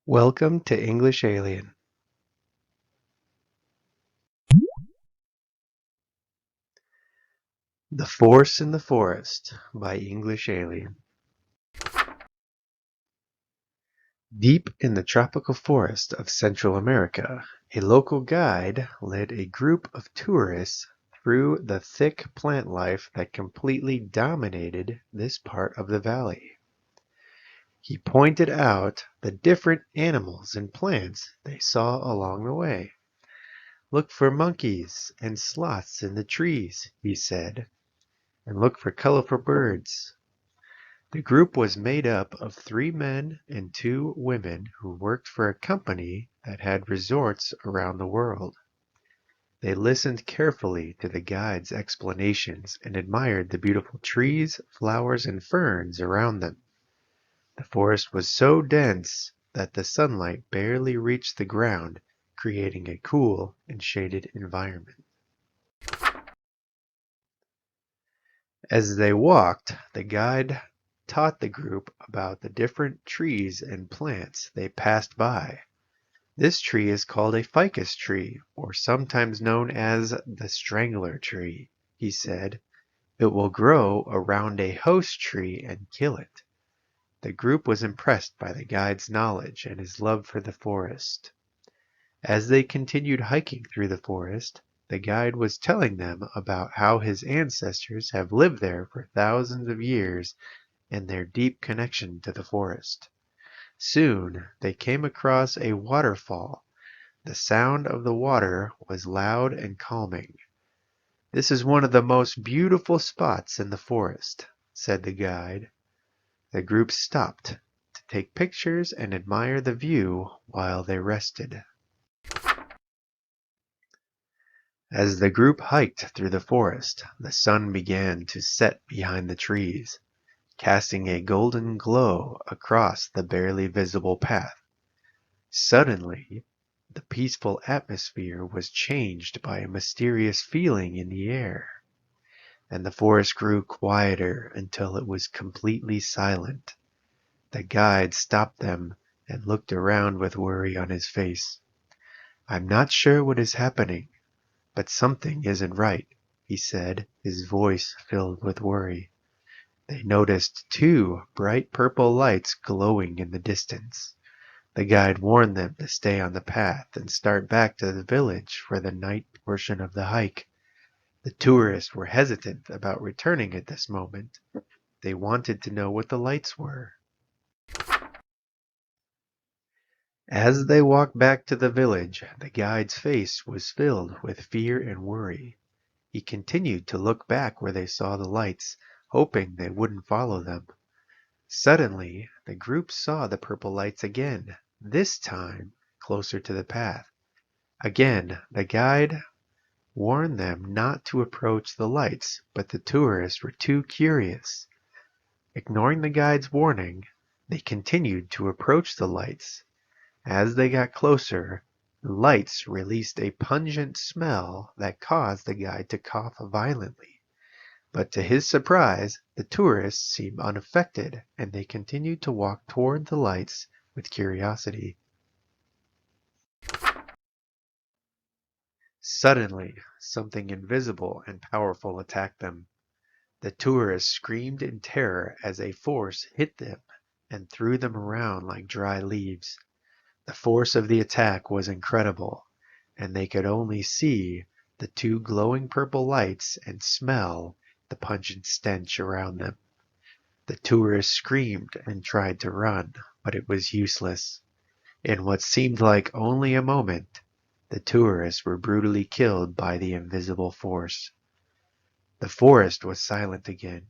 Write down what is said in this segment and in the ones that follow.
Welcome to English Alien. The Force in the Forest by English Alien. Deep in the tropical forest of Central America, a local guide led a group of tourists through the thick plant life that completely dominated this part of the valley. He pointed out the different animals and plants they saw along the way. "Look for monkeys and sloths in the trees," he said, "and look for colorful birds." The group was made up of 3 men and 2 women who worked for a company that had resorts around the world. They listened carefully to the guide's explanations and admired the beautiful trees, flowers, and ferns around them. The forest was so dense that the sunlight barely reached the ground, creating a cool and shaded environment. As they walked, the guide taught the group about the different trees and plants they passed by. "This tree is called a ficus tree, or sometimes known as the strangler tree," he said. "It will grow around a host tree and kill it." The group was impressed by the guide's knowledge and his love for the forest. As they continued hiking through the forest, the guide was telling them about how his ancestors have lived there for thousands of years and their deep connection to the forest. Soon they came across a waterfall. The sound of the water was loud and calming. "This is one of the most beautiful spots in the forest," said the guide. The group stopped to take pictures and admire the view while they rested. As the group hiked through the forest, the sun began to set behind the trees, casting a golden glow across the barely visible path. Suddenly, the peaceful atmosphere was changed by a mysterious feeling in the air, and the forest grew quieter until it was completely silent. The guide stopped them and looked around with worry on his face. "I'm not sure what is happening, but something isn't right," he said, his voice filled with worry. They noticed 2 bright purple lights glowing in the distance. The guide warned them to stay on the path and start back to the village for the night portion of the hike. The tourists were hesitant about returning at this moment. They wanted to know what the lights were. As they walked back to the village, the guide's face was filled with fear and worry. He continued to look back where they saw the lights, hoping they wouldn't follow them. Suddenly, the group saw the purple lights again, this time closer to the path. Again, the guide warned them not to approach the lights, but the tourists were too curious. Ignoring the guide's warning, they continued to approach the lights. As they got closer, the lights released a pungent smell that caused the guide to cough violently. But to his surprise, the tourists seemed unaffected, and they continued to walk toward the lights with curiosity. Suddenly, something invisible and powerful attacked them. The tourists screamed in terror as a force hit them and threw them around like dry leaves. The force of the attack was incredible, and they could only see the 2 glowing purple lights and smell the pungent stench around them. The tourists screamed and tried to run, but it was useless. In what seemed like only a moment, the tourists were brutally killed by the invisible force. The forest was silent again.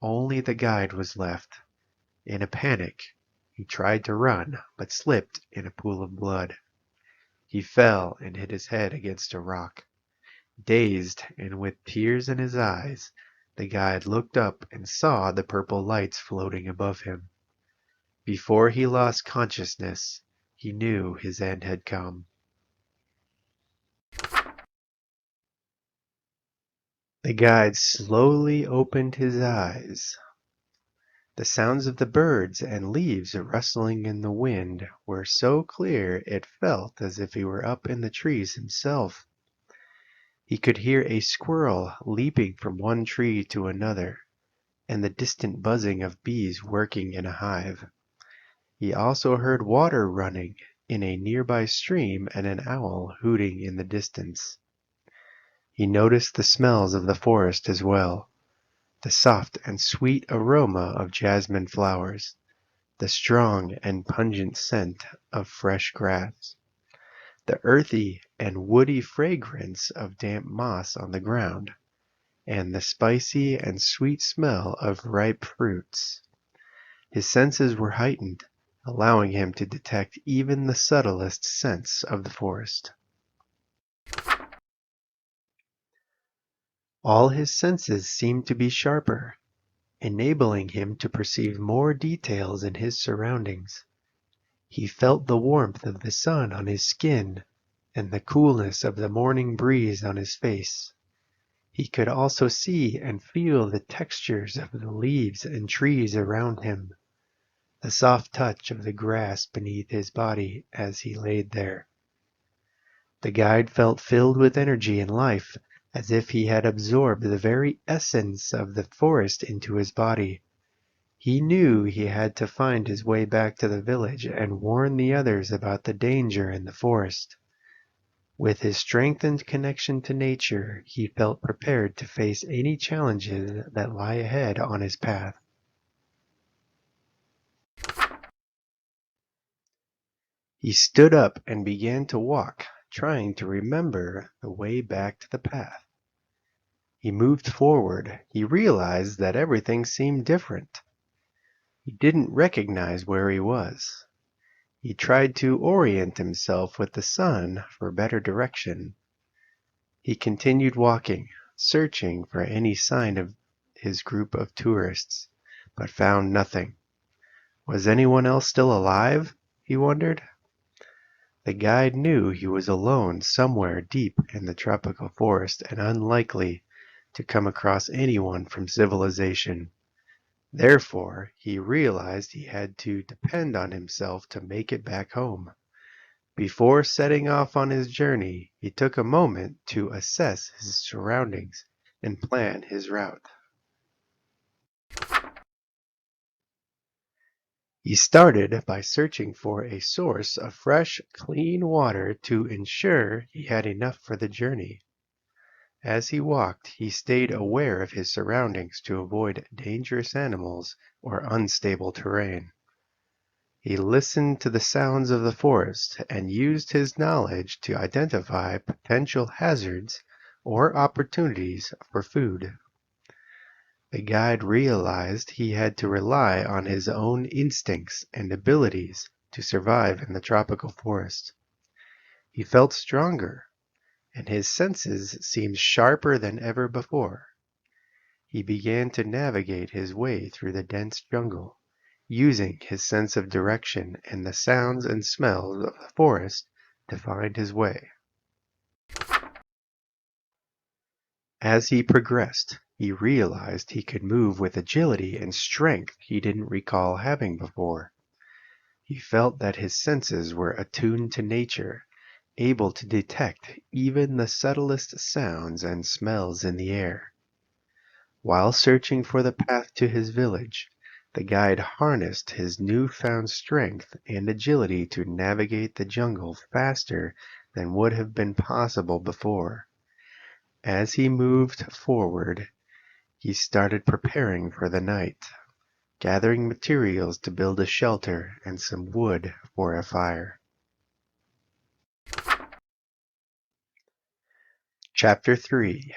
Only the guide was left. In a panic, he tried to run, but slipped in a pool of blood. He fell and hit his head against a rock. Dazed and with tears in his eyes, the guide looked up and saw the purple lights floating above him. Before he lost consciousness, he knew his end had come. The guide slowly opened his eyes. The sounds of the birds and leaves rustling in the wind were so clear it felt as if he were up in the trees himself. He could hear a squirrel leaping from one tree to another, and the distant buzzing of bees working in a hive. He also heard water running in a nearby stream and an owl hooting in the distance. He noticed the smells of the forest as well, the soft and sweet aroma of jasmine flowers, the strong and pungent scent of fresh grass, the earthy and woody fragrance of damp moss on the ground, and the spicy and sweet smell of ripe fruits. His senses were heightened, allowing him to detect even the subtlest scents of the forest. All his senses seemed to be sharper, enabling him to perceive more details in his surroundings. He felt the warmth of the sun on his skin and the coolness of the morning breeze on his face. He could also see and feel the textures of the leaves and trees around him, the soft touch of the grass beneath his body as he laid there. The guide felt filled with energy and life, as if he had absorbed the very essence of the forest into his body. He knew he had to find his way back to the village and warn the others about the danger in the forest. With his strengthened connection to nature, he felt prepared to face any challenges that lie ahead on his path. He stood up and began to walk, trying to remember the way back to the path. He moved forward. He realized that everything seemed different. He didn't recognize where he was. He tried to orient himself with the sun for better direction. He continued walking, searching for any sign of his group of tourists, but found nothing. Was anyone else still alive? He wondered. The guide knew he was alone somewhere deep in the tropical forest and unlikely to come across anyone from civilization. Therefore, he realized he had to depend on himself to make it back home. Before setting off on his journey, he took a moment to assess his surroundings and plan his route. He started by searching for a source of fresh, clean water to ensure he had enough for the journey. As he walked, he stayed aware of his surroundings to avoid dangerous animals or unstable terrain. He listened to the sounds of the forest and used his knowledge to identify potential hazards or opportunities for food. The guide realized he had to rely on his own instincts and abilities to survive in the tropical forest. He felt stronger, and his senses seemed sharper than ever before. He began to navigate his way through the dense jungle, using his sense of direction and the sounds and smells of the forest to find his way. As he progressed, he realized he could move with agility and strength he didn't recall having before. He felt that his senses were attuned to nature, able to detect even the subtlest sounds and smells in the air. While searching for the path to his village, the guide harnessed his newfound strength and agility to navigate the jungle faster than would have been possible before. As he moved forward, he started preparing for the night, gathering materials to build a shelter and some wood for a fire. Chapter 3.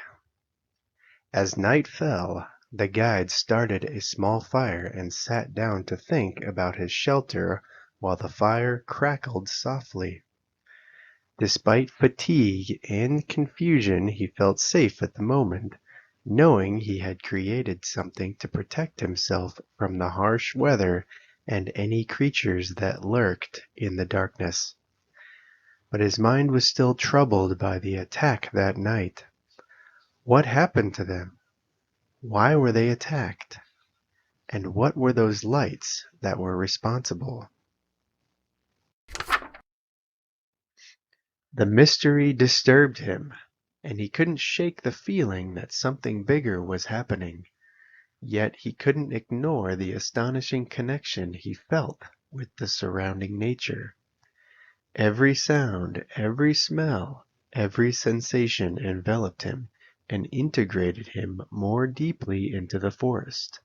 As night fell, the guide started a small fire and sat down to think about his shelter while the fire crackled softly. Despite fatigue and confusion, he felt safe at the moment, knowing he had created something to protect himself from the harsh weather and any creatures that lurked in the darkness. But his mind was still troubled by the attack that night. What happened to them? Why were they attacked? And what were those lights that were responsible? The mystery disturbed him, and he couldn't shake the feeling that something bigger was happening. Yet he couldn't ignore the astonishing connection he felt with the surrounding nature. Every sound, every smell, every sensation enveloped him and integrated him more deeply into the forest.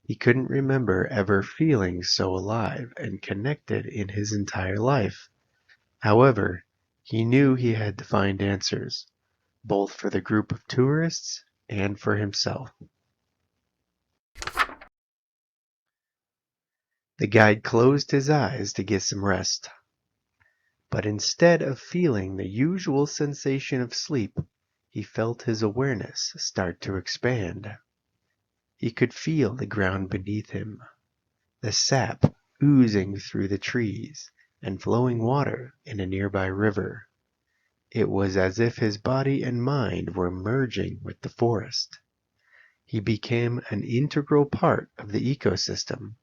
He couldn't remember ever feeling so alive and connected in his entire life. However, he knew he had to find answers, both for the group of tourists and for himself. The guide closed his eyes to get some rest, but instead of feeling the usual sensation of sleep, he felt his awareness start to expand. He could feel the ground beneath him, the sap oozing through the trees, and flowing water in a nearby river. It was as if his body and mind were merging with the forest. He became an integral part of the ecosystem.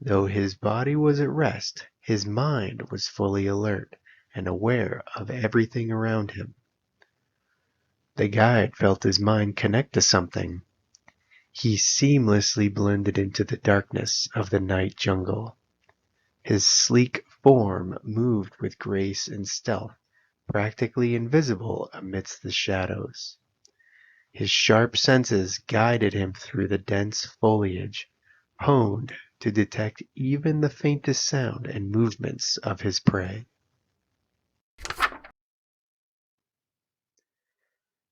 Though his body was at rest, his mind was fully alert and aware of everything around him. The guide felt his mind connect to something. He seamlessly blended into the darkness of the night jungle. His sleek form moved with grace and stealth, practically invisible amidst the shadows. His sharp senses guided him through the dense foliage, honed to detect even the faintest sound and movements of his prey.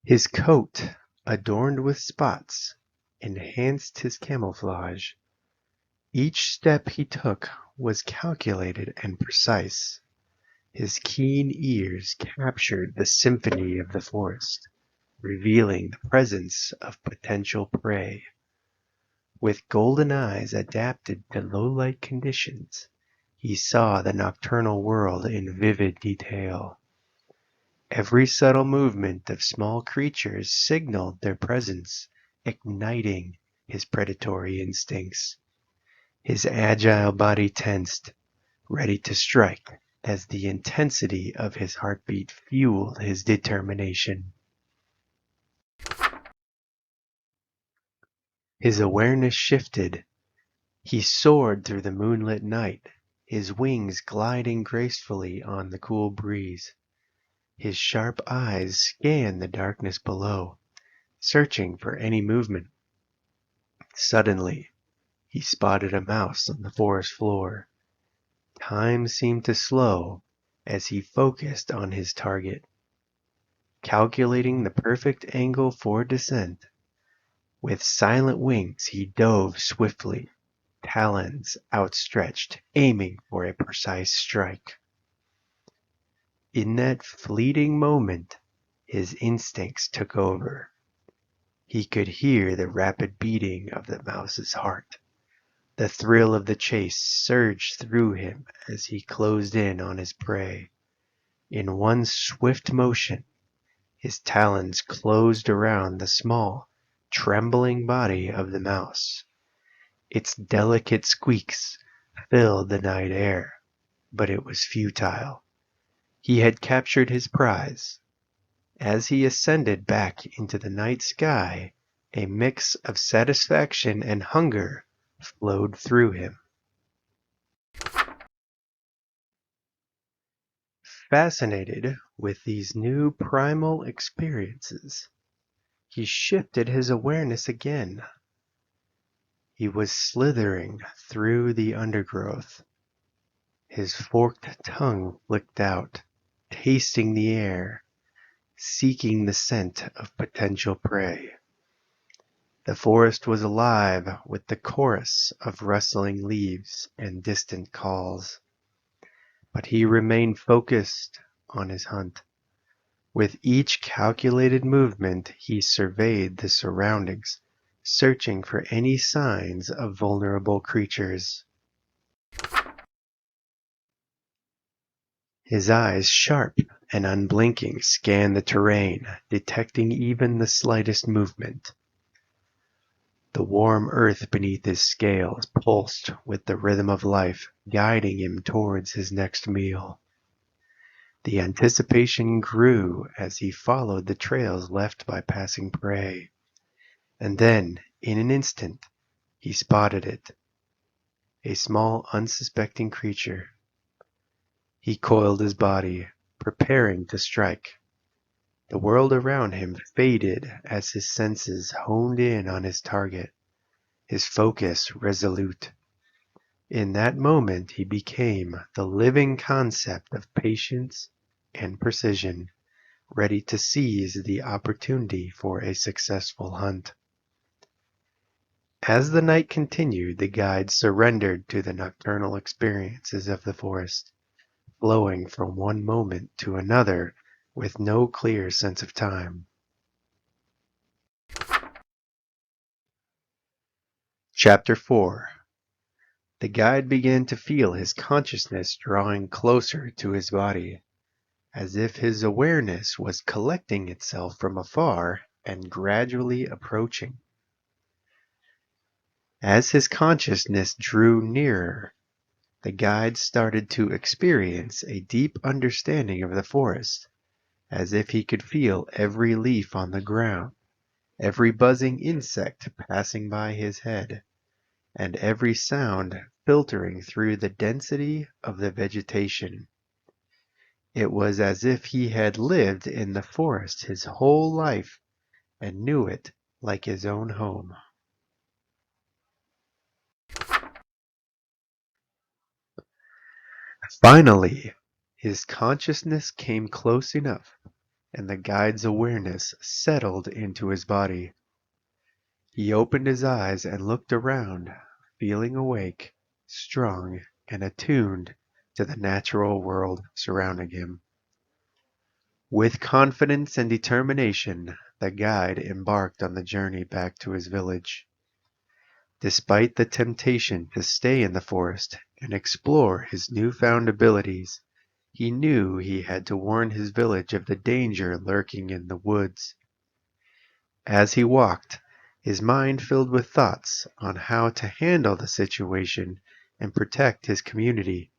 His coat, adorned with spots, enhanced his camouflage. Each step he took was calculated and precise. His keen ears captured the symphony of the forest, revealing the presence of potential prey. With golden eyes adapted to low-light conditions, he saw the nocturnal world in vivid detail. Every subtle movement of small creatures signaled their presence, igniting his predatory instincts. His agile body tensed, ready to strike as the intensity of his heartbeat fueled his determination. His awareness shifted. He soared through the moonlit night, his wings gliding gracefully on the cool breeze. His sharp eyes scanned the darkness below, searching for any movement. Suddenly, he spotted a mouse on the forest floor. Time seemed to slow as he focused on his target. Calculating the perfect angle for descent, with silent wings he dove swiftly, talons outstretched, aiming for a precise strike. In that fleeting moment, his instincts took over. He could hear the rapid beating of the mouse's heart. The thrill of the chase surged through him as he closed in on his prey. In one swift motion, his talons closed around the small, trembling body of the mouse. Its delicate squeaks filled the night air, but it was futile. He had captured his prize. As he ascended back into the night sky, a mix of satisfaction and hunger flowed through him. Fascinated with these new primal experiences, he shifted his awareness again. He was slithering through the undergrowth. His forked tongue flicked out, tasting the air, seeking the scent of potential prey. The forest was alive with the chorus of rustling leaves and distant calls. But he remained focused on his hunt. With each calculated movement, he surveyed the surroundings, searching for any signs of vulnerable creatures. His eyes, sharp and unblinking, scanned the terrain, detecting even the slightest movement. The warm earth beneath his scales pulsed with the rhythm of life, guiding him towards his next meal. The anticipation grew as he followed the trails left by passing prey. And then, in an instant, he spotted it. A small, unsuspecting creature. He coiled his body, preparing to strike. The world around him faded as his senses honed in on his target, his focus resolute. In that moment he became the living concept of patience and precision, ready to seize the opportunity for a successful hunt. As the night continued, the guide surrendered to the nocturnal experiences of the forest, flowing from one moment to another with no clear sense of time. Chapter 4. The guide began to feel his consciousness drawing closer to his body, as if his awareness was collecting itself from afar and gradually approaching. As his consciousness drew nearer, the guide started to experience a deep understanding of the forest, as if he could feel every leaf on the ground, every buzzing insect passing by his head, and every sound filtering through the density of the vegetation. It was as if he had lived in the forest his whole life and knew it like his own home. Finally, his consciousness came close enough, and the guide's awareness settled into his body. He opened his eyes and looked around, feeling awake, strong, and attuned to the natural world surrounding him. With confidence and determination, the guide embarked on the journey back to his village. Despite the temptation to stay in the forest and explore his newfound abilities, he knew he had to warn his village of the danger lurking in the woods. As he walked, his mind filled with thoughts on how to handle the situation and protect his community.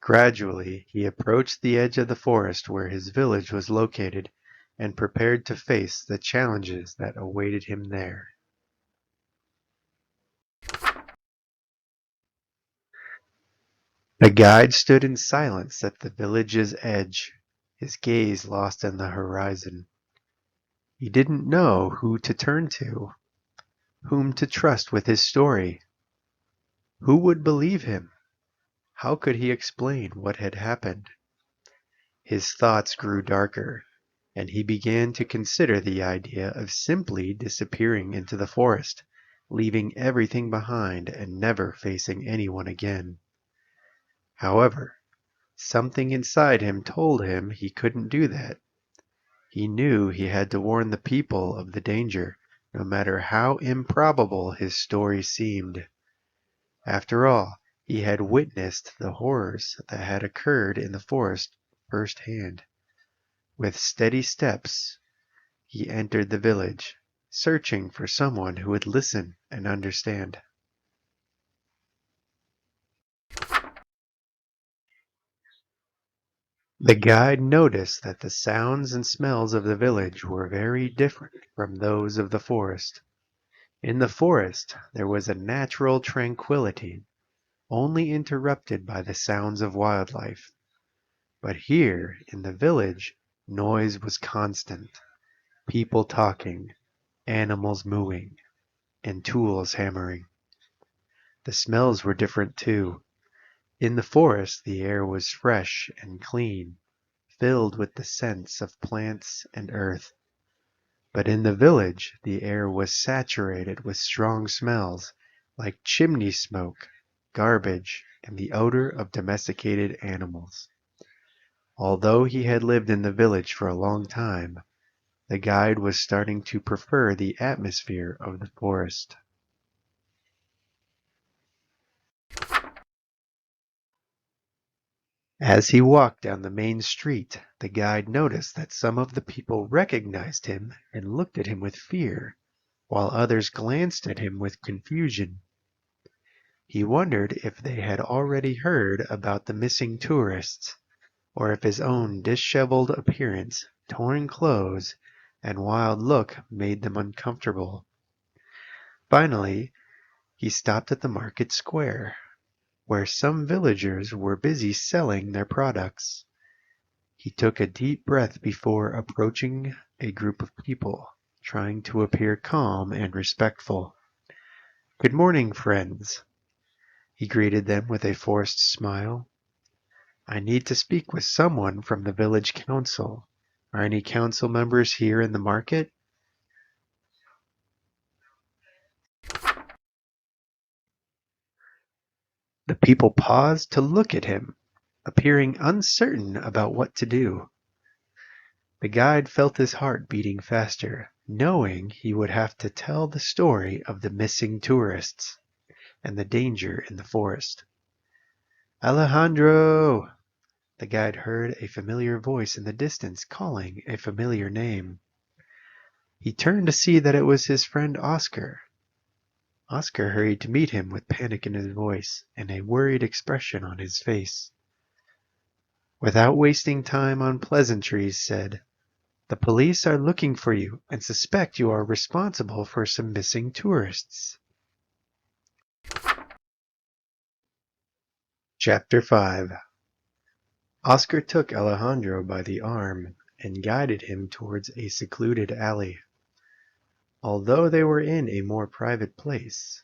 Gradually, he approached the edge of the forest where his village was located and prepared to face the challenges that awaited him there. The guide stood in silence at the village's edge, his gaze lost in the horizon. He didn't know who to turn to, whom to trust with his story. Who would believe him? How could he explain what had happened? His thoughts grew darker, and he began to consider the idea of simply disappearing into the forest, leaving everything behind and never facing anyone again. However, something inside him told him he couldn't do that. He knew he had to warn the people of the danger, no matter how improbable his story seemed. After all, he had witnessed the horrors that had occurred in the forest firsthand. With steady steps, he entered the village, searching for someone who would listen and understand. The guide noticed that the sounds and smells of the village were very different from those of the forest. In the forest, there was a natural tranquility, only interrupted by the sounds of wildlife. But here, in the village, noise was constant. People talking, animals mooing, and tools hammering. The smells were different too. In the forest the air was fresh and clean, filled with the scents of plants and earth. But in the village the air was saturated with strong smells, like chimney smoke, garbage, and the odor of domesticated animals. Although he had lived in the village for a long time, the guide was starting to prefer the atmosphere of the forest. As he walked down the main street, the guide noticed that some of the people recognized him and looked at him with fear, while others glanced at him with confusion. He wondered if they had already heard about the missing tourists, or if his own disheveled appearance, torn clothes, and wild look made them uncomfortable. Finally, he stopped at the market square, where some villagers were busy selling their products. He took a deep breath before approaching a group of people, trying to appear calm and respectful. "Good morning, friends," he greeted them with a forced smile. "I need to speak with someone from the village council. Are any council members here in the market?" The people paused to look at him, appearing uncertain about what to do. The guide felt his heart beating faster, knowing he would have to tell the story of the missing tourists and the danger in the forest. "Alejandro!" The guide heard a familiar voice in the distance calling a familiar name. He turned to see that it was his friend Oscar. Oscar hurried to meet him with panic in his voice and a worried expression on his face. Without wasting time on pleasantries, said, "The police are looking for you and suspect you are responsible for some missing tourists." Chapter 5. Oscar took Alejandro by the arm and guided him towards a secluded alley. Although they were in a more private place,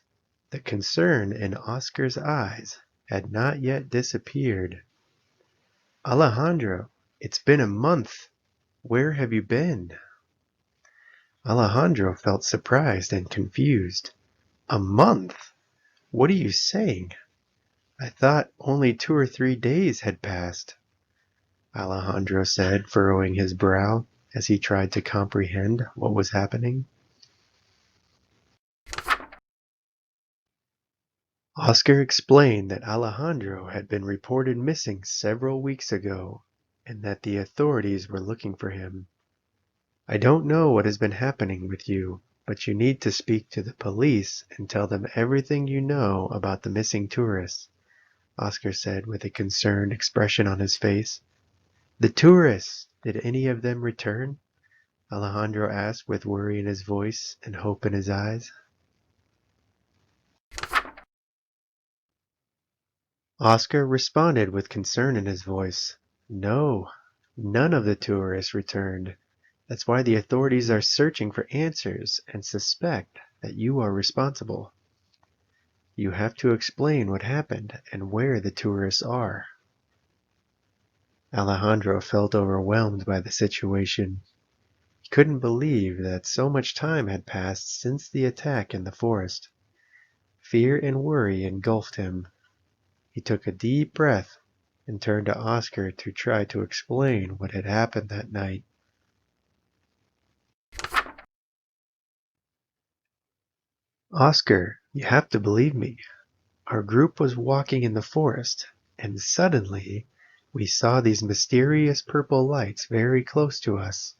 the concern in Oscar's eyes had not yet disappeared. "Alejandro, it's been a month. Where have you been?" Alejandro felt surprised and confused. "A month? What are you saying? I thought only 2 or 3 days had passed," Alejandro said, furrowing his brow as he tried to comprehend what was happening. Oscar explained that Alejandro had been reported missing several weeks ago, and that the authorities were looking for him. "I don't know what has been happening with you, but you need to speak to the police and tell them everything you know about the missing tourists," Oscar said with a concerned expression on his face. "The tourists! Did any of them return?" Alejandro asked with worry in his voice and hope in his eyes. Oscar responded with concern in his voice. "No, none of the tourists returned. That's why the authorities are searching for answers and suspect that you are responsible. You have to explain what happened and where the tourists are." Alejandro felt overwhelmed by the situation. He couldn't believe that so much time had passed since the attack in the forest. Fear and worry engulfed him. He took a deep breath and turned to Oscar to try to explain what had happened that night. "Oscar, you have to believe me. Our group was walking in the forest, and suddenly we saw these mysterious purple lights very close to us.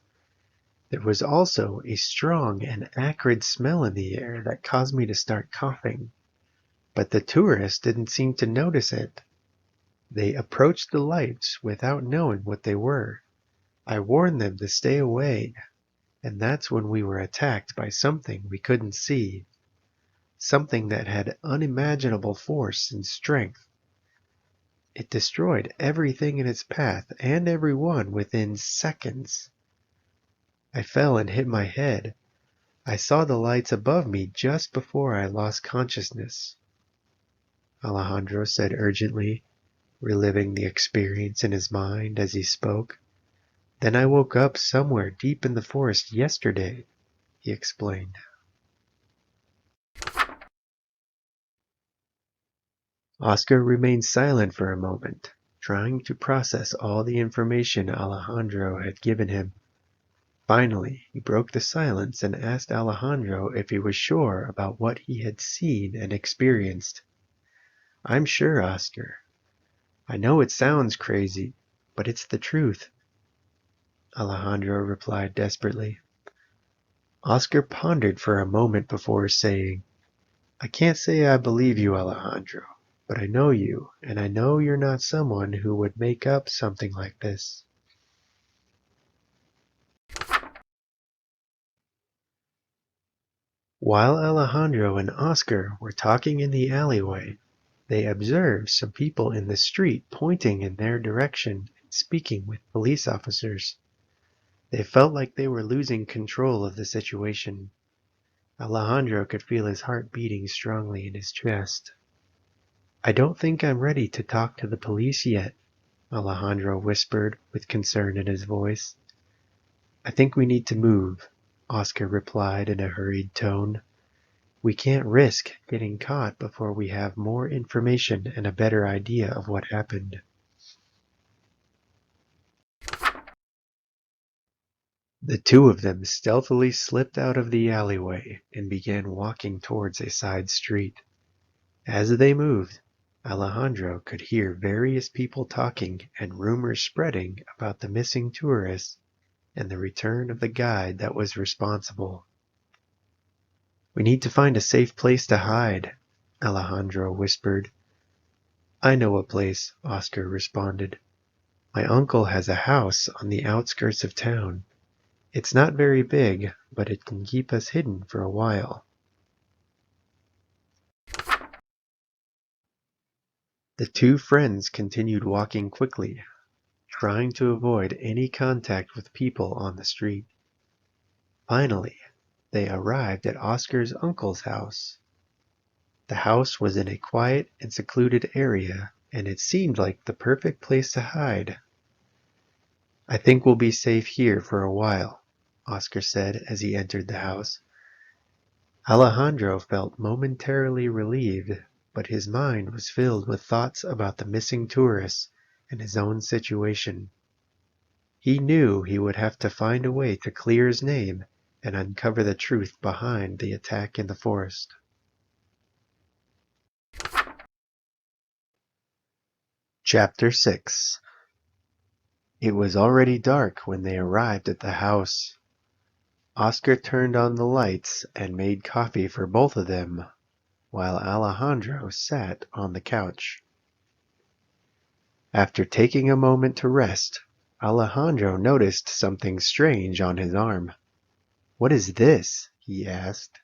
There was also a strong and acrid smell in the air that caused me to start coughing. But the tourists didn't seem to notice it. They approached the lights without knowing what they were. I warned them to stay away, and that's when we were attacked by something we couldn't see. Something that had unimaginable force and strength. It destroyed everything in its path and everyone within seconds. I fell and hit my head. I saw the lights above me just before I lost consciousness," Alejandro said urgently, reliving the experience in his mind as he spoke. "Then I woke up somewhere deep in the forest yesterday," he explained. Oscar remained silent for a moment, trying to process all the information Alejandro had given him. Finally, he broke the silence and asked Alejandro if he was sure about what he had seen and experienced. "I'm sure, Oscar. I know it sounds crazy, but it's the truth," Alejandro replied desperately. Oscar pondered for a moment before saying, "I can't say I believe you, Alejandro, but I know you, and I know you're not someone who would make up something like this." While Alejandro and Oscar were talking in the alleyway, they observed some people in the street pointing in their direction and speaking with police officers. They felt like they were losing control of the situation. Alejandro could feel his heart beating strongly in his chest. "I don't think I'm ready to talk to the police yet," Alejandro whispered with concern in his voice. "I think we need to move," Oscar replied in a hurried tone. "We can't risk getting caught before we have more information and a better idea of what happened." The two of them stealthily slipped out of the alleyway and began walking towards a side street. As they moved, Alejandro could hear various people talking and rumors spreading about the missing tourists and the return of the guide that was responsible. "We need to find a safe place to hide," Alejandro whispered. "I know a place," Oscar responded. "My uncle has a house on the outskirts of town. It's not very big, but it can keep us hidden for a while." The two friends continued walking quickly, trying to avoid any contact with people on the street. Finally, they arrived at Oscar's uncle's house. The house was in a quiet and secluded area, and it seemed like the perfect place to hide. "I think we'll be safe here for a while," Oscar said as he entered the house. Alejandro felt momentarily relieved, but his mind was filled with thoughts about the missing tourists and his own situation. He knew he would have to find a way to clear his name and uncover the truth behind the attack in the forest. Chapter 6. It was already dark when they arrived at the house. Oscar turned on the lights and made coffee for both of them, while Alejandro sat on the couch. After taking a moment to rest, Alejandro noticed something strange on his arm. "What is this?" he asked,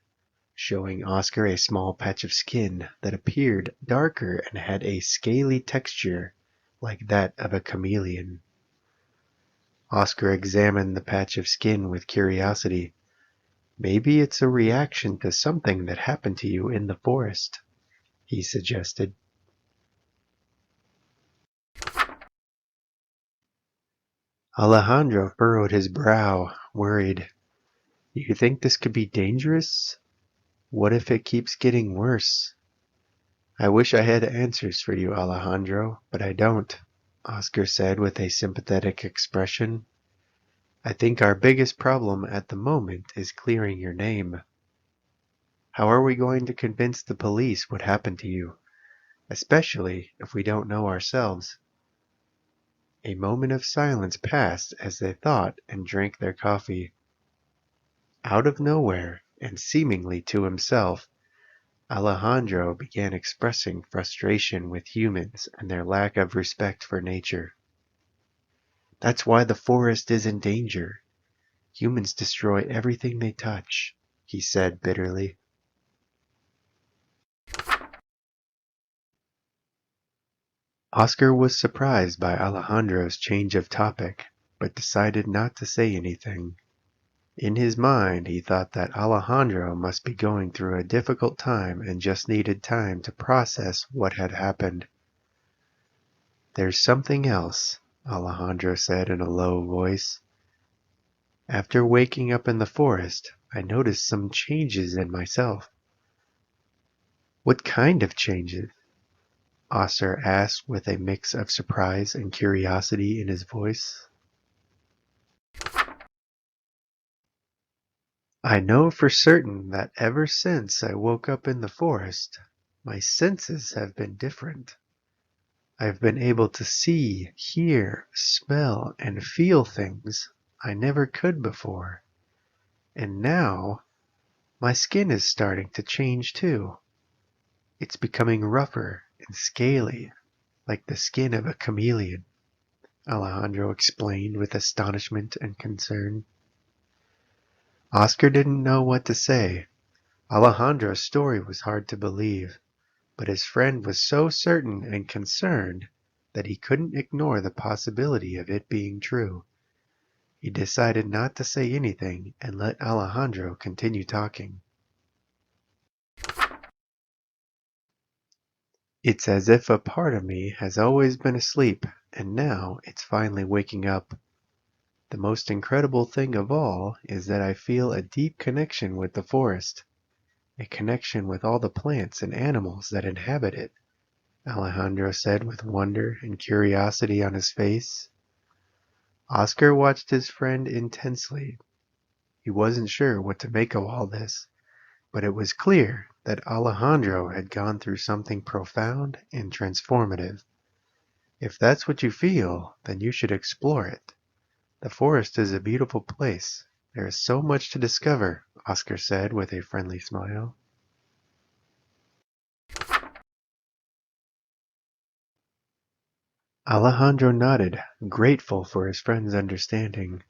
showing Oscar a small patch of skin that appeared darker and had a scaly texture like that of a chameleon. Oscar examined the patch of skin with curiosity. "Maybe it's a reaction to something that happened to you in the forest," he suggested. Alejandro furrowed his brow, worried. "You think this could be dangerous? What if it keeps getting worse?" "I wish I had answers for you, Alejandro, but I don't," Oscar said with a sympathetic expression. "I think our biggest problem at the moment is clearing your name. How are we going to convince the police what happened to you, especially if we don't know ourselves?" A moment of silence passed as they thought and drank their coffee. Out of nowhere, and seemingly to himself, Alejandro began expressing frustration with humans and their lack of respect for nature. "That's why the forest is in danger. Humans destroy everything they touch," he said bitterly. Oscar was surprised by Alejandro's change of topic, but decided not to say anything. In his mind, he thought that Alejandro must be going through a difficult time and just needed time to process what had happened. "There's something else," Alejandro said in a low voice. "After waking up in the forest, I noticed some changes in myself." "What kind of changes?" Oscar asked with a mix of surprise and curiosity in his voice. "I know for certain that ever since I woke up in the forest, my senses have been different. I've been able to see, hear, smell, and feel things I never could before. And now, my skin is starting to change too. It's becoming rougher and scaly, like the skin of a chameleon, Alejandro explained with astonishment and concern. Oscar didn't know what to say. Alejandro's story was hard to believe, but his friend was so certain and concerned that he couldn't ignore the possibility of it being true. He decided not to say anything and let Alejandro continue talking. It's as if a part of me has always been asleep, and now it's finally waking up. The most incredible thing of all is that I feel a deep connection with the forest, a connection with all the plants and animals that inhabit it, Alejandro said with wonder and curiosity on his face. Oscar watched his friend intensely. He wasn't sure what to make of all this, but it was clear that Alejandro had gone through something profound and transformative. If that's what you feel, then you should explore it. The forest is a beautiful place. There is so much to discover, Oscar said with a friendly smile. Alejandro nodded, grateful for his friend's understanding.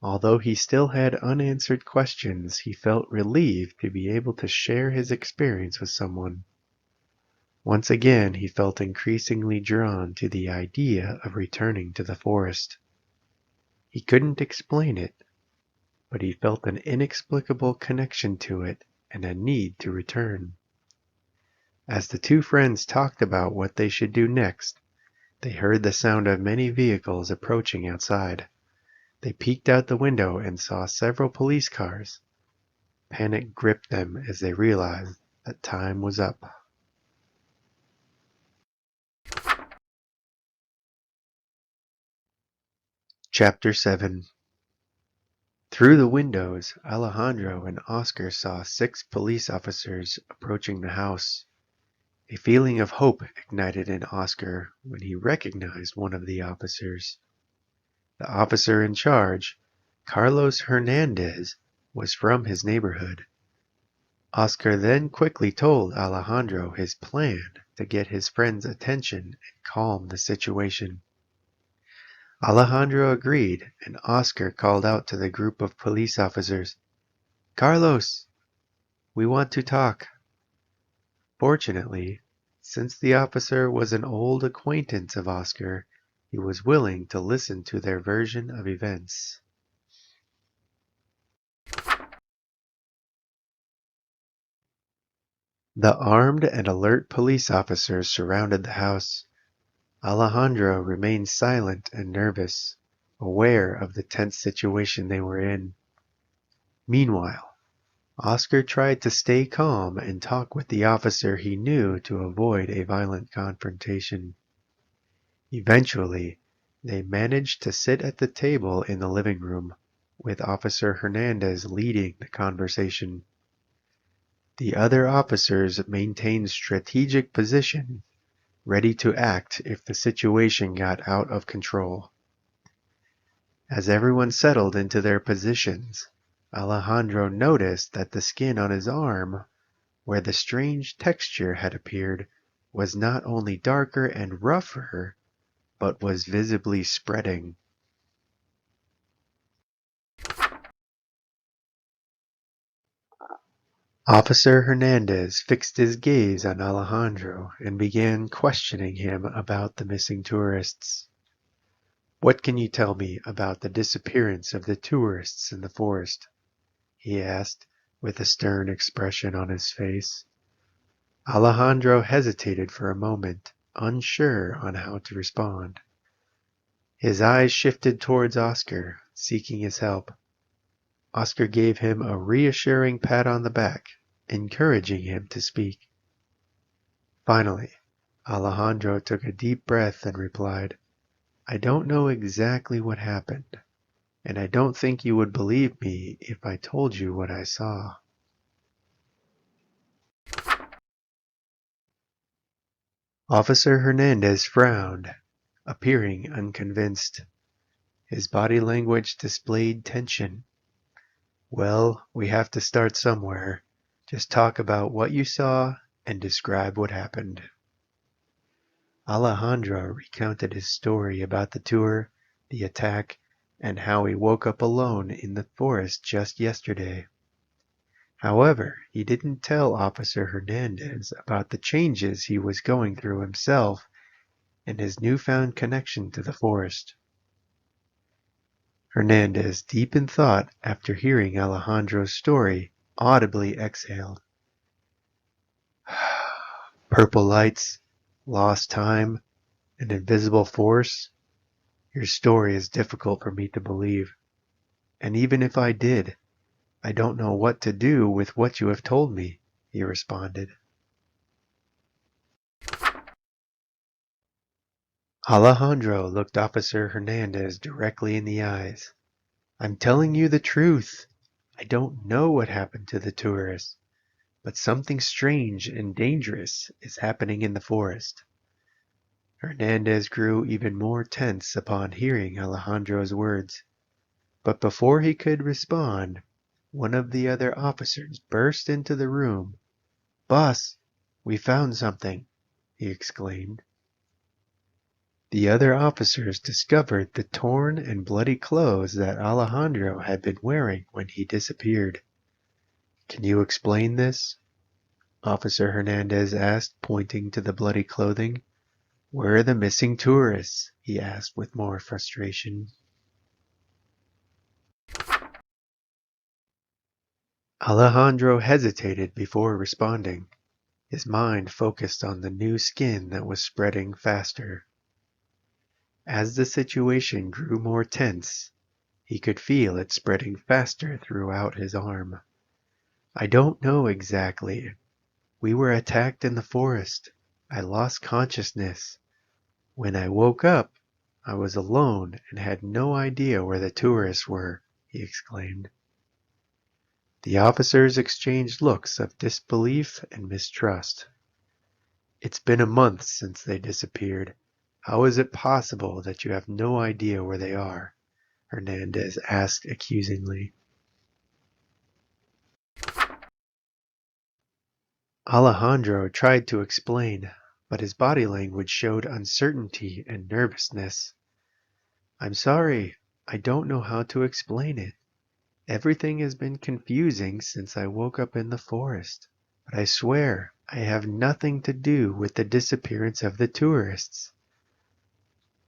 Although he still had unanswered questions, he felt relieved to be able to share his experience with someone. Once again, he felt increasingly drawn to the idea of returning to the forest. He couldn't explain it, but he felt an inexplicable connection to it and a need to return. As the two friends talked about what they should do next, they heard the sound of many vehicles approaching outside. They peeked out the window and saw several police cars. Panic gripped them as they realized that time was up. Chapter 7. Through the windows, Alejandro and Oscar saw 6 police officers approaching the house. A feeling of hope ignited in Oscar when he recognized one of the officers. The officer in charge, Carlos Hernandez, was from his neighborhood. Oscar then quickly told Alejandro his plan to get his friend's attention and calm the situation. Alejandro agreed, and Oscar called out to the group of police officers, "Carlos, we want to talk." Fortunately, since the officer was an old acquaintance of Oscar, he was willing to listen to their version of events. The armed and alert police officers surrounded the house. Alejandro remained silent and nervous, aware of the tense situation they were in. Meanwhile, Oscar tried to stay calm and talk with the officer he knew to avoid a violent confrontation. Eventually, they managed to sit at the table in the living room, with Officer Hernandez leading the conversation. The other officers maintained strategic positions, ready to act if the situation got out of control. As everyone settled into their positions, Alejandro noticed that the skin on his arm, where the strange texture had appeared, was not only darker and rougher, but was visibly spreading. Officer Hernandez fixed his gaze on Alejandro and began questioning him about the missing tourists. "What can you tell me about the disappearance of the tourists in the forest?" he asked, with a stern expression on his face. Alejandro hesitated for a moment, unsure on how to respond. His eyes shifted towards Oscar, seeking his help. Oscar gave him a reassuring pat on the back, encouraging him to speak. Finally, Alejandro took a deep breath and replied, "I don't know exactly what happened, and I don't think you would believe me if I told you what I saw." Officer Hernandez frowned, appearing unconvinced. His body language displayed tension. Well, we have to start somewhere. Just talk about what you saw and describe what happened. Alejandro recounted his story about the tour, the attack, and how he woke up alone in the forest just yesterday. However, he didn't tell Officer Hernandez about the changes he was going through himself and his newfound connection to the forest. Hernandez, deep in thought after hearing Alejandro's story, audibly exhaled. Purple lights, lost time, an invisible force. Your story is difficult for me to believe. And even if I did, I don't know what to do with what you have told me, he responded. Alejandro looked Officer Hernandez directly in the eyes. I'm telling you the truth. I don't know what happened to the tourists, but something strange and dangerous is happening in the forest. Hernandez grew even more tense upon hearing Alejandro's words, but before he could respond, one of the other officers burst into the room. "Boss, we found something," he exclaimed. The other officers discovered the torn and bloody clothes that Alejandro had been wearing when he disappeared. "Can you explain this?" Officer Hernandez asked, pointing to the bloody clothing. "Where are the missing tourists?" he asked with more frustration. Alejandro hesitated before responding. His mind focused on the new skin that was spreading faster. As the situation grew more tense, he could feel it spreading faster throughout his arm. "I don't know exactly. We were attacked in the forest. I lost consciousness. When I woke up, I was alone and had no idea where the tourists were," he exclaimed. The officers exchanged looks of disbelief and mistrust. "It's been a month since they disappeared. How is it possible that you have no idea where they are?" Hernandez asked accusingly. Alejandro tried to explain, but his body language showed uncertainty and nervousness. "I'm sorry, I don't know how to explain it. Everything has been confusing since I woke up in the forest. But I swear I have nothing to do with the disappearance of the tourists."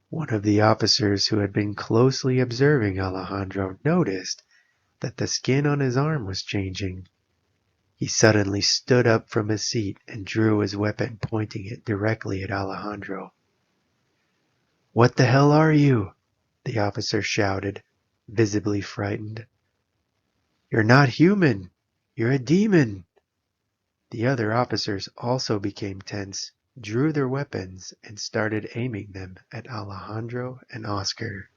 One of the officers who had been closely observing Alejandro noticed that the skin on his arm was changing. He suddenly stood up from his seat and drew his weapon, pointing it directly at Alejandro. "What the hell are you?" the officer shouted, visibly frightened. "You're not human. You're a demon." The other officers also became tense, drew their weapons, and started aiming them at Alejandro and Oscar.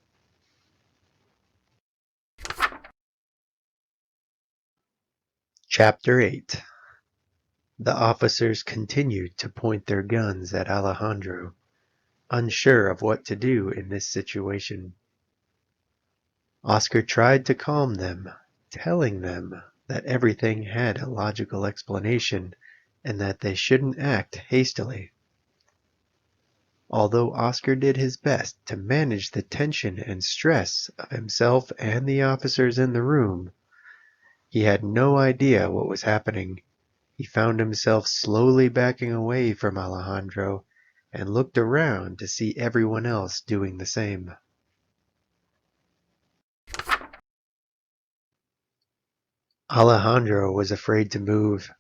Chapter 8. The officers continued to point their guns at Alejandro, unsure of what to do in this situation. Oscar tried to calm them, telling them that everything had a logical explanation and that they shouldn't act hastily. Although Oscar did his best to manage the tension and stress of himself and the officers in the room, he had no idea what was happening. He found himself slowly backing away from Alejandro and looked around to see everyone else doing the same. Alejandro was afraid to move.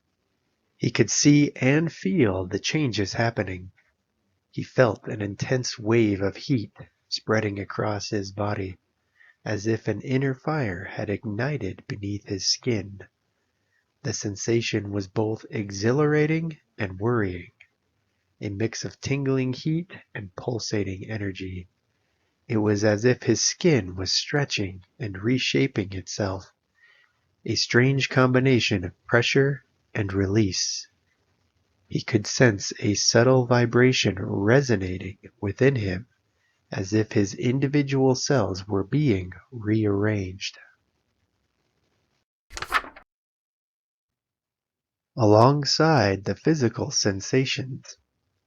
He could see and feel the changes happening. He felt an intense wave of heat spreading across his body, as if an inner fire had ignited beneath his skin. The sensation was both exhilarating and worrying, a mix of tingling heat and pulsating energy. It was as if his skin was stretching and reshaping itself, a strange combination of pressure and release. He could sense a subtle vibration resonating within him, as if his individual cells were being rearranged. Alongside the physical sensations,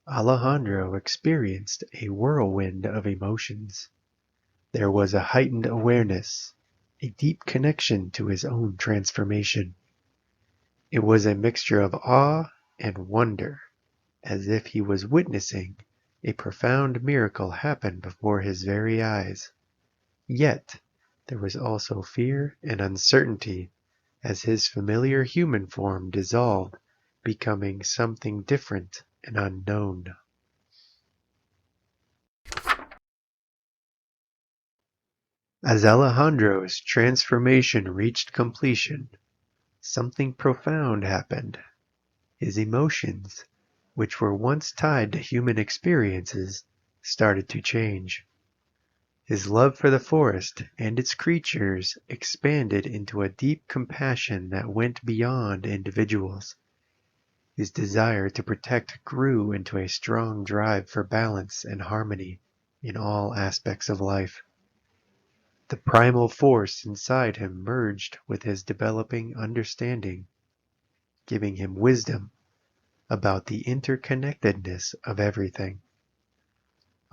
Alejandro experienced a whirlwind of emotions. There was a heightened awareness, a deep connection to his own transformation. It was a mixture of awe and wonder, as if he was witnessing a profound miracle happen before his very eyes. Yet there was also fear and uncertainty as his familiar human form dissolved, becoming something different and unknown. As Alejandro's transformation reached completion, something profound happened. His emotions, which were once tied to human experiences, started to change. His love for the forest and its creatures expanded into a deep compassion that went beyond individuals. His desire to protect grew into a strong drive for balance and harmony in all aspects of life. The primal force inside him merged with his developing understanding, giving him wisdom about the interconnectedness of everything.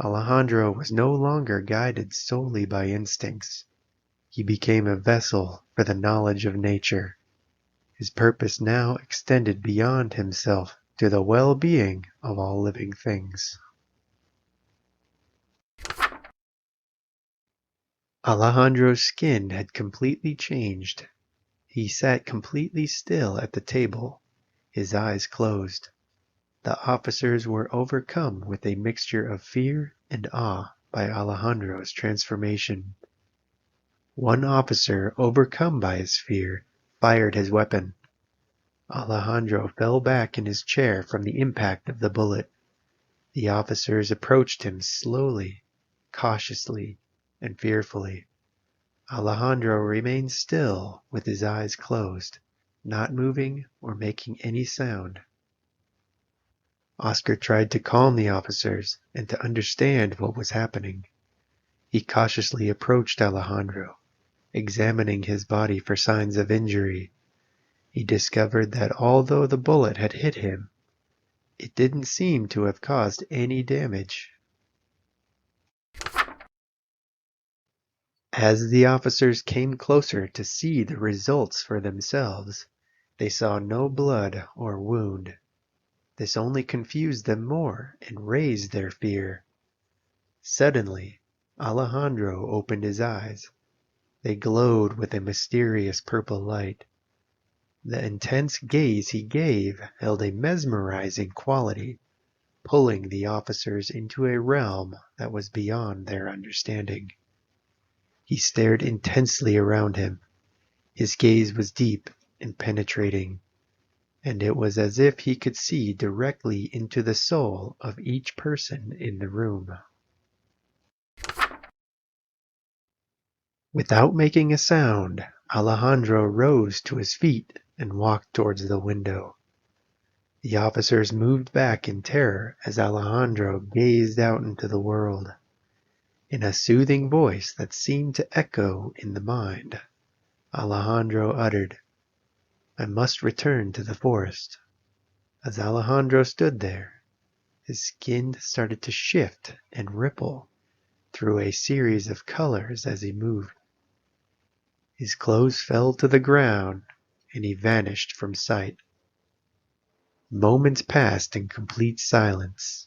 Alejandro was no longer guided solely by instincts. He became a vessel for the knowledge of nature. His purpose now extended beyond himself to the well-being of all living things. Alejandro's skin had completely changed. He sat completely still at the table, his eyes closed. The officers were overcome with a mixture of fear and awe by Alejandro's transformation. One officer, overcome by his fear, fired his weapon. Alejandro fell back in his chair from the impact of the bullet. The officers approached him slowly, cautiously, and fearfully. Alejandro remained still with his eyes closed, not moving or making any sound. Oscar tried to calm the officers and to understand what was happening. He cautiously approached Alejandro, examining his body for signs of injury. He discovered that although the bullet had hit him, it didn't seem to have caused any damage. As the officers came closer to see the results for themselves, they saw no blood or wound. This only confused them more and raised their fear. Suddenly, Alejandro opened his eyes. They glowed with a mysterious purple light. The intense gaze he gave held a mesmerizing quality, pulling the officers into a realm that was beyond their understanding. He stared intensely around him. His gaze was deep and penetrating, and it was as if he could see directly into the soul of each person in the room. Without making a sound, Alejandro rose to his feet and walked towards the window. The officers moved back in terror as Alejandro gazed out into the world. In a soothing voice that seemed to echo in the mind, Alejandro uttered, "I must return to the forest." As Alejandro stood there, his skin started to shift and ripple through a series of colors as he moved. His clothes fell to the ground and he vanished from sight. Moments passed in complete silence.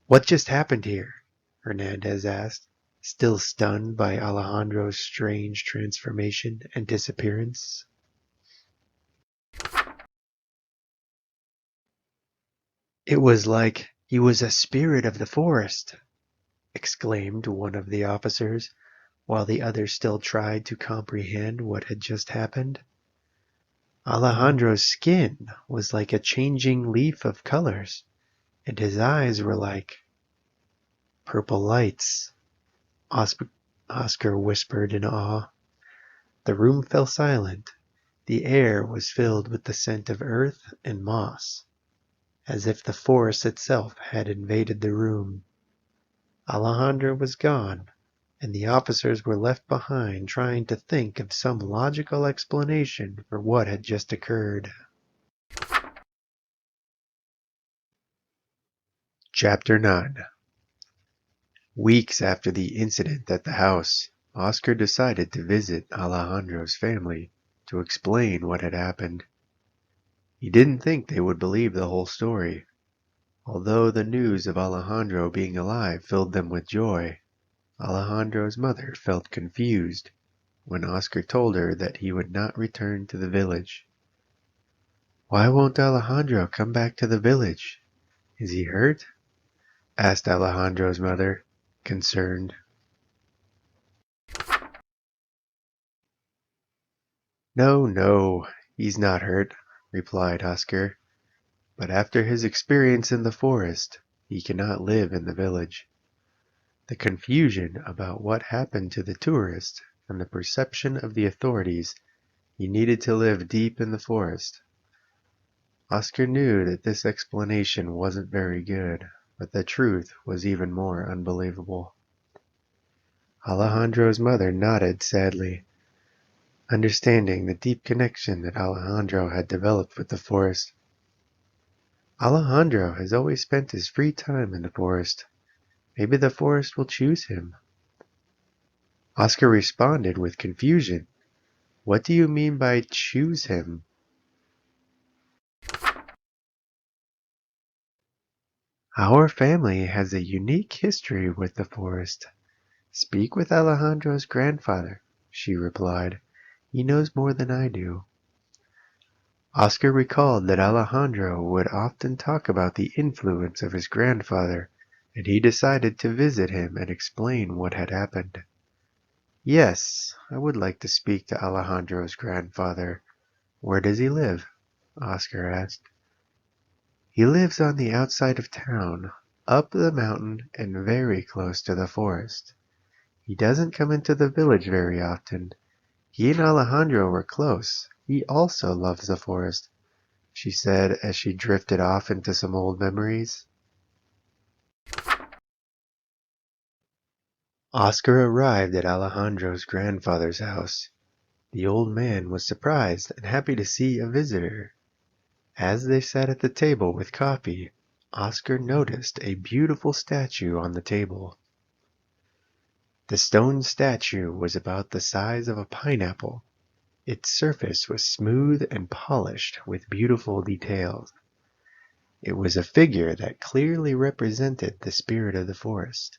"What just happened here?" Hernandez asked, still stunned by Alejandro's strange transformation and disappearance. "It was like he was a spirit of the forest," exclaimed one of the officers, while the others still tried to comprehend what had just happened. Alejandro's skin was like a changing leaf of colors, and his eyes were like purple lights, Oscar whispered in awe. The room fell silent. The air was filled with the scent of earth and moss, as if the forest itself had invaded the room. Alejandro was gone, and the officers were left behind trying to think of some logical explanation for what had just occurred. Chapter 9. Weeks after the incident at the house, Oscar decided to visit Alejandro's family to explain what had happened. He didn't think they would believe the whole story. Although the news of Alejandro being alive filled them with joy, Alejandro's mother felt confused when Oscar told her that he would not return to the village. "Why won't Alejandro come back to the village? Is he hurt?" asked Alejandro's mother, concerned. "No, no, he's not hurt," replied Oscar. "But after his experience in the forest, he cannot live in the village." The confusion about what happened to the tourist and the perception of the authorities, he needed to live deep in the forest. Oscar knew that this explanation wasn't very good, but the truth was even more unbelievable. Alejandro's mother nodded sadly, understanding the deep connection that Alejandro had developed with the forest. "Alejandro has always spent his free time in the forest. Maybe the forest will choose him." Oscar responded with confusion. "What do you mean by choose him?" "Our family has a unique history with the forest. Speak with Alejandro's grandfather," she replied. "He knows more than I do." Oscar recalled that Alejandro would often talk about the influence of his grandfather, and he decided to visit him and explain what had happened. "Yes, I would like to speak to Alejandro's grandfather. Where does he live?" Oscar asked. "He lives on the outside of town, up the mountain and very close to the forest. He doesn't come into the village very often. He and Alejandro were close. He also loves the forest," she said as she drifted off into some old memories. Oscar arrived at Alejandro's grandfather's house. The old man was surprised and happy to see a visitor. As they sat at the table with coffee, Oscar noticed a beautiful statue on the table. The stone statue was about the size of a pineapple. Its surface was smooth and polished with beautiful details. It was a figure that clearly represented the spirit of the forest.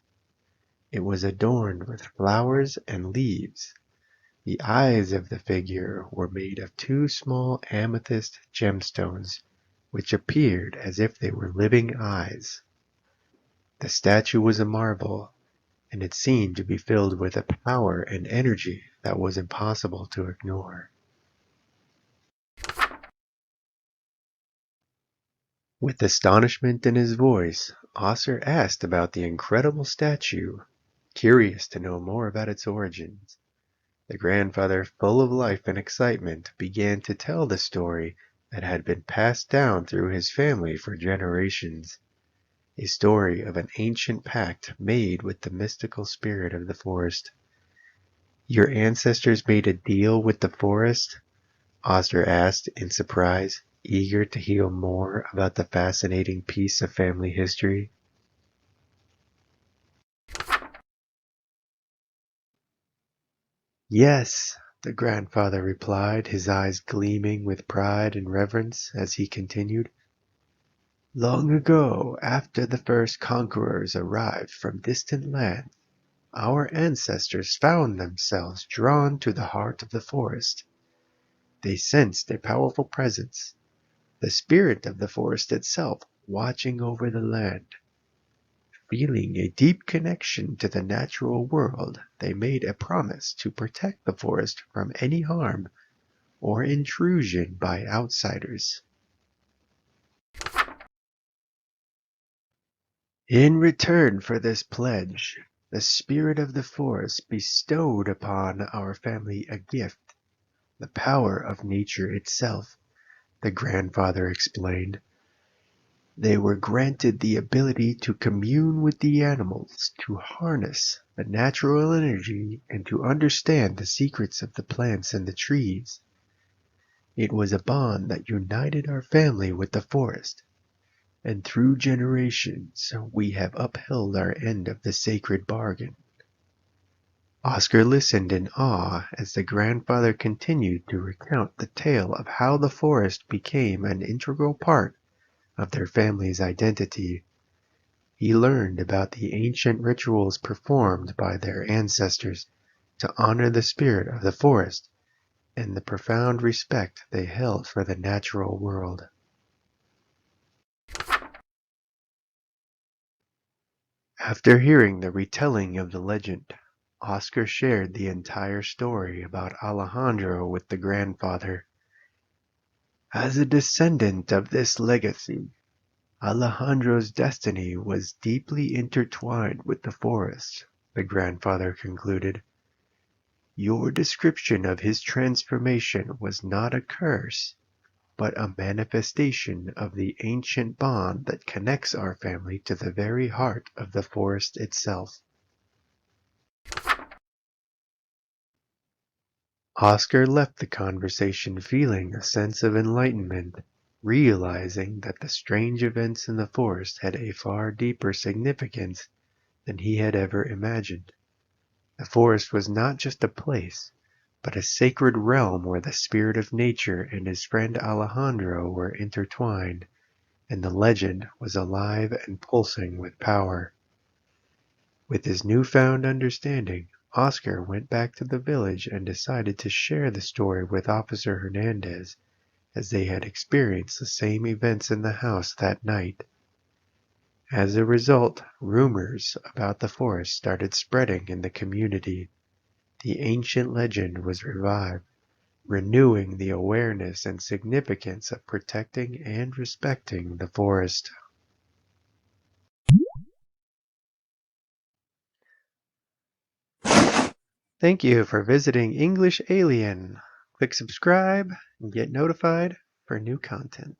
It was adorned with flowers and leaves. The eyes of the figure were made of two small amethyst gemstones, which appeared as if they were living eyes. The statue was a marble, and it seemed to be filled with a power and energy that was impossible to ignore. With astonishment in his voice, Oscar asked about the incredible statue, curious to know more about its origins. The grandfather, full of life and excitement, began to tell the story that had been passed down through his family for generations. A story of an ancient pact made with the mystical spirit of the forest. "Your ancestors made a deal with the forest?" Oscar asked in surprise, eager to hear more about the fascinating piece of family history. "Yes," the grandfather replied, his eyes gleaming with pride and reverence as he continued. "Long ago, after the first conquerors arrived from distant lands, our ancestors found themselves drawn to the heart of the forest. They sensed a powerful presence, the spirit of the forest itself, watching over the land. Feeling a deep connection to the natural world, they made a promise to protect the forest from any harm or intrusion by outsiders. In return for this pledge, the spirit of the forest bestowed upon our family a gift, the power of nature itself," the grandfather explained. "They were granted the ability to commune with the animals, to harness the natural energy, and to understand the secrets of the plants and the trees. It was a bond that united our family with the forest. and through generations we have upheld our end of the sacred bargain." Oscar listened in awe as the grandfather continued to recount the tale of how the forest became an integral part of their family's identity. He learned about the ancient rituals performed by their ancestors to honor the spirit of the forest and the profound respect they held for the natural world. After hearing the retelling of the legend, Oscar shared the entire story about Alejandro with the grandfather. As a descendant of this legacy, Alejandro's destiny was deeply intertwined with the forest, the grandfather concluded. Your description of his transformation was not a curse, but a manifestation of the ancient bond that connects our family to the very heart of the forest itself. Oscar left the conversation feeling a sense of enlightenment, realizing that the strange events in the forest had a far deeper significance than he had ever imagined. The forest was not just a place, but a sacred realm where the spirit of nature and his friend Alejandro were intertwined, and the legend was alive and pulsing with power. With his newfound understanding, Oscar went back to the village and decided to share the story with Officer Hernandez, as they had experienced the same events in the house that night. As a result, rumors about the forest started spreading in the community. The ancient legend was revived, renewing the awareness and significance of protecting and respecting the forest. Thank you for visiting English Alien. Click subscribe and get notified for new content.